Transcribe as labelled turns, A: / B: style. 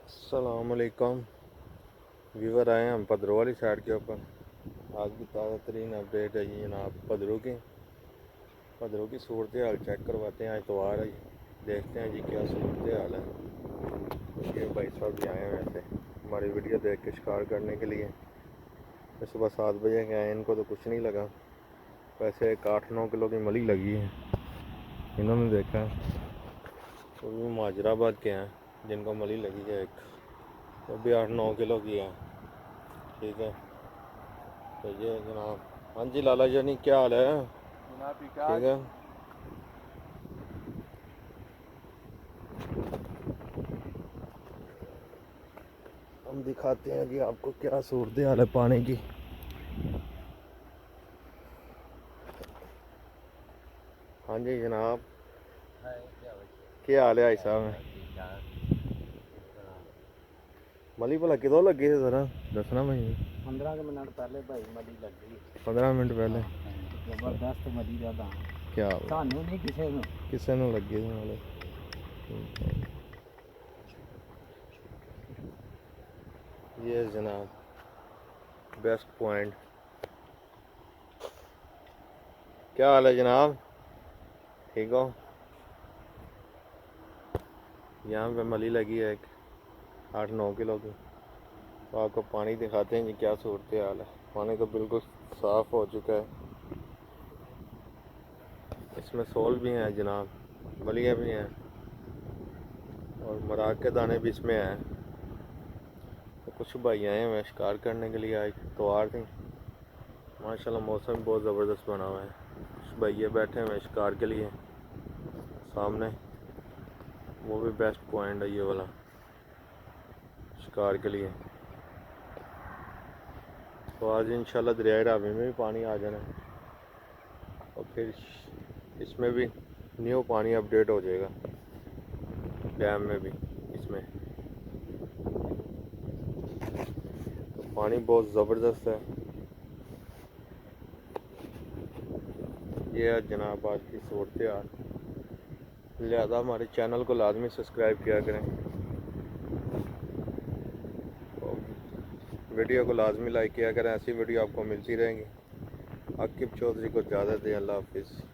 A: السلام علیکم ویور آئے ہیں ہم پدرو والی سائڈ کے اوپر. آج کی تازہ ترین اپڈیٹ ہے جی جناب پدرو کی صورتحال چیک کرواتے ہیں. آج اتوار ہے جی, دیکھتے ہیں جی کیا صورتحال ہے. یہ بھائی صاحب بھی آئے ہیں ویسے ہماری ویڈیو دیکھ کے شکار کرنے کے لیے. صبح 7 بجے کے آئے, ان کو تو کچھ نہیں لگا. ویسے 8-9 کلو کی ملی لگی ہے. انہوں نے دیکھا وہ بھی ماجر آباد کے ہیں جن کو ملی لگی ہے ایک, وہ بھی 8-9 کلو کی ہے. ٹھیک ہے تو یہ جناب. ہاں جی لالا جانی کیا حال ہے
B: جناب
A: ٹھیک ہے. ہم دکھاتے ہیں جی آپ کو کیا صورتحال ہے پانی کی. ہاں جی جناب کیا حال ہے بھائی صاحب. ملی بھلا کدوں لگی ہے ذرا دسنا بھائی.
B: 15 منٹ پہلے بھائی ملی لگی
A: 15 منٹ پہلے.
B: زبردست ملی دا دان
A: کیا
B: سانو نہیں
A: کسے نوں لگی ہے. یہ جناب بیسٹ پوائنٹ. کیا حال ہے جناب ٹھیک ہو. یہاں پہ ملی لگی ہے ایک 8-9 کلو کی. تو آپ کو پانی دکھاتے ہیں جی کیا صورتحال ہے. پانی تو بالکل صاف ہو چکا ہے. اس میں سول بھی ہیں جناب, ملیاں بھی ہیں اور مراگ کے دانے بھی اس میں ہیں. تو کچھ بھائی آئے ہیں شکار کرنے کے لیے. آج اتوار تھی ماشاءاللہ موسم بھی بہت زبردست بنا ہوا ہے. کچھ بھائی بیٹھے ہوئے شکار کے لیے سامنے. وہ بھی بیسٹ پوائنٹ ہے یہ والا شکار کے لیے. تو آج انشاءاللہ دریائے راوی میں بھی پانی آ جانا ہے اور پھر اس میں بھی نیو پانی اپڈیٹ ہو جائے گا ڈیم میں بھی. اس میں تو پانی بہت زبردست ہے. یہ ہے جناب آج کی صورتحال. لہذا ہمارے چینل کو لازمی سبسکرائب کیا کریں, ویڈیو کو لازمی لائک کیا کریں. ایسی ویڈیو آپ کو ملتی رہیں گی. عاقب چودھری کو اجازت دیں. اللہ حافظ.